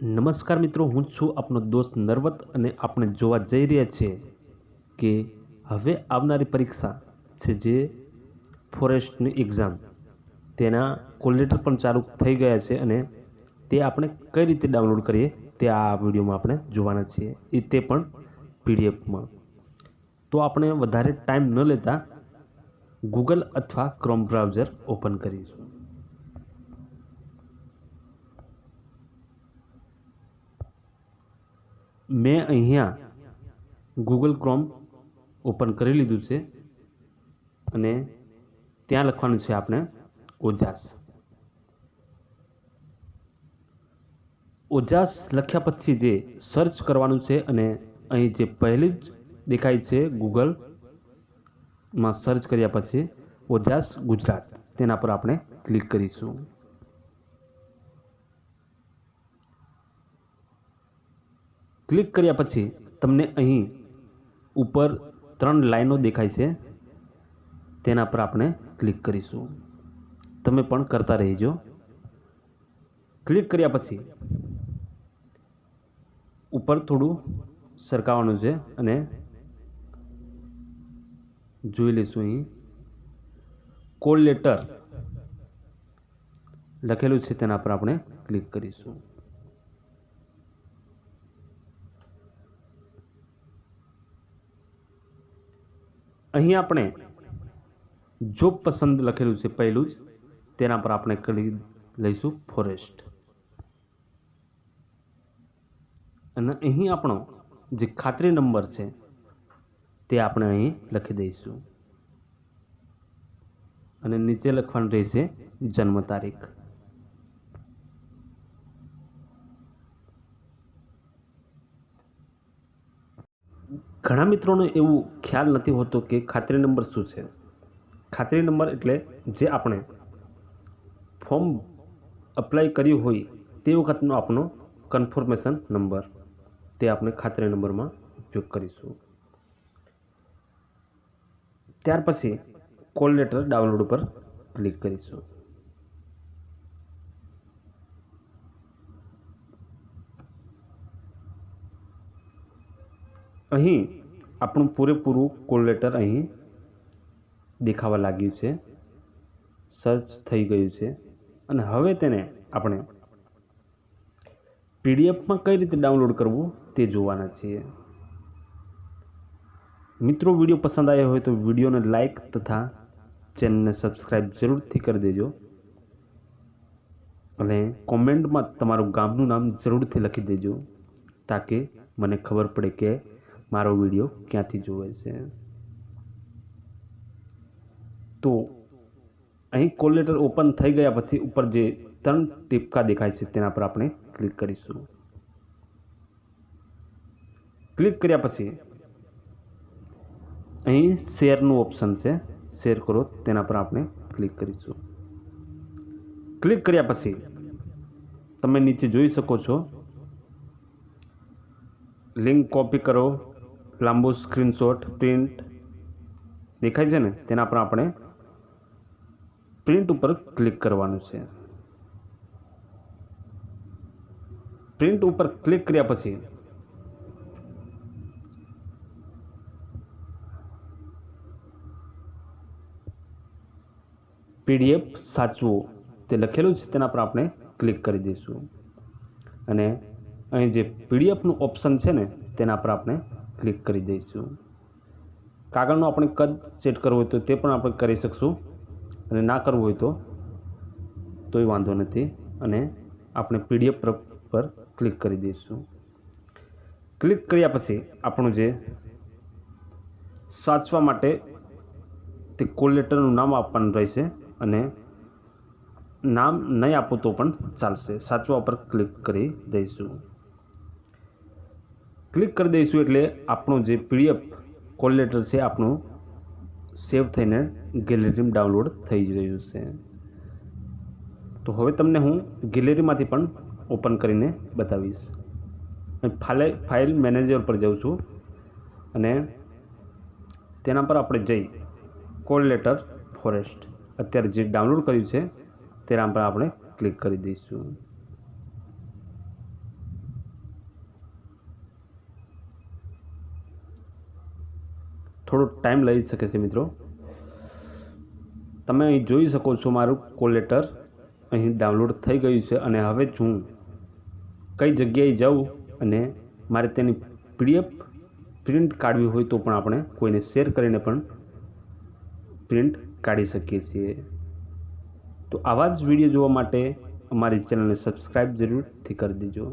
નમસ્કાર મિત્રો, હું છું આપનો દોસ્ત નરવત અને આપણે જોવા જઈ રહ્યા છીએ કે હવે આવનારી પરીક્ષા છે જે ફોરેસ્ટની એક્ઝામ, તેના કોલ લેટર પણ ચાલુ થઈ ગયા છે અને તે આપણે કઈ રીતે ડાઉનલોડ કરીએ તે આ વિડીયોમાં આપણે જોવાના છીએ, તે પણ પીડીએફમાં. તો આપણે વધારે ટાઈમ ન લેતા ગૂગલ અથવા ક્રોમ બ્રાઉઝર ઓપન કરીશું. મેં અહીંયા ગૂગલ ક્રોમ ઓપન કરી લીધું છે અને ત્યાં લખવાનું છે આપણે ઓજાસ. ઓજાસ લખ્યા પછી જે સર્ચ કરવાનું છે અને અહીં જે પહેલી જ દેખાય છે ગૂગલમાં સર્ચ કર્યા પછી ઓજાસ ગુજરાત, તેના પર આપણે ક્લિક કરીશું. ક્લિક કર્યા પછી તમને અહીં ઉપર 3 લાઈનો દેખાય છે, તેના પર આપણે ક્લિક કરીશું. તમે પણ કરતા રહેજો. ક્લિક કર્યા પછી ઉપર થોડું સરકાવવાનું છે અને જોઈ લઈશું. અહીં કોલ લેટર લખેલું છે, તેના પર આપણે ક્લિક કરીશું. અહીં આપણે જોબ પસંદ લખેલું છે પહેલું જ, તેના પર આપણે કરી લઈશું ફોરેસ્ટ. અને અહીં આપણો જે ખાતરી નંબર છે તે આપણે અહીં લખી દઈશું અને નીચે લખવાનું રહેશે જન્મ તારીખ. ઘણા મિત્રોને એવું ખ્યાલ નથી હોતો કે ખાતરી નંબર શું છે. ખાતરી નંબર એટલે જે આપણે ફોર્મ અપ્લાય કર્યું હોય તે વખતનો આપણો કન્ફર્મેશન નંબર, તે આપણે ખાતરી નંબરમાં ઉપયોગ કરીશું. ત્યાર પછી કોલ લેટર ડાઉનલોડ પર ક્લિક કરીશું. અહીં આપણું પૂરેપૂરું કોલ લેટર અહીં દેખાવા લાગ્યું છે, સર્ચ થઈ ગયું છે અને હવે તેને આપણે પીડીએફમાં કઈ રીતે ડાઉનલોડ કરવું તે જોવાના છીએ. મિત્રો, વિડીયો પસંદ આવ્યો હોય તો વિડીયોને લાઈક તથા ચેનલને સબસ્ક્રાઈબ જરૂરથી કરી દેજો અને કોમેન્ટમાં તમારું ગામનું નામ જરૂરથી લખી દેજો, તાકે મને ખબર પડે કે મારો વિડીયો ક્યાંથી જોવે છે. તો અહીં કોલ લેટર ઓપન થઈ ગયા પછી ઉપર જે 3 ટીપકા દેખાય છે તેના પર આપણે ક્લિક કરીશું. ક્લિક કર્યા પછી અહીં શેરનું ઓપ્શન છે, શેર કરો, તેના પર આપણે ક્લિક કરીશું. ક્લિક કર્યા પછી તમે નીચે જોઈ શકો છો લિંક કોપી કરો, લાંબો સ્ક્રીનશોટ, પ્રિન્ટ દેખાય છે ને, તેના પર આપણે પ્રિન્ટ ઉપર ક્લિક કરવાનું છે. પ્રિન્ટ ઉપર ક્લિક કર્યા પછી પીડીએફ સાચવો તે લખેલું છે, તેના પર આપણે ક્લિક કરી દઈશું અને અહીં જે પીડીએફનું ઓપ્શન છે ને તેના પર આપણે ક્લિક કરી દઈશું. કાગળનું આપણે કદ સેટ કરવું હોય તો તે પણ આપણે કરી શકશું અને ના કરવું હોય તોય વાંધો નથી અને આપણે પીડીએફ પર ક્લિક કરી દઈશું. ક્લિક કર્યા પછી આપણું જે સાચવા માટે તે કોલ લેટરનું નામ આપવાનું રહેશે અને નામ નહીં આપો તો પણ ચાલશે. સાચવા પર ક્લિક કરી દઈશું. ક્લિક કરી દઈશું એટલે આપણું જે પીડીએફ કોલ લેટર છે આપણું સેવ થઈને ગેલેરીમાં ડાઉનલોડ થઈ રહ્યું છે. તો હવે તમને હું ગેલેરીમાંથી પણ ઓપન કરીને બતાવીશ. ફાઇલ મેનેજર પર જાઉં છું અને તેના પર આપણે જઈ કોલ લેટર ફોરેસ્ટ અત્યારે જે ડાઉનલોડ કર્યું છે તેના પર આપણે ક્લિક કરી દઈશું. થોડો ટાઈમ લઈ શકે છે મિત્રો. તમે અહીં જોઈ શકો છો મારું કોલ લેટર અહીં ડાઉનલોડ થઈ ગયું છે અને હવે હું કઈ જગ્યાએ જાઉં અને મારે તેની PDF પ્રિન્ટ કાઢવી હોય તો પણ આપણે કોઈને શેર કરીને પણ પ્રિન્ટ કાઢી શકીએ છીએ. તો આવા જ વિડીયો જોવા માટે અમારી ચેનલને સબસ્ક્રાઈબ જરૂરથી કરી દેજો.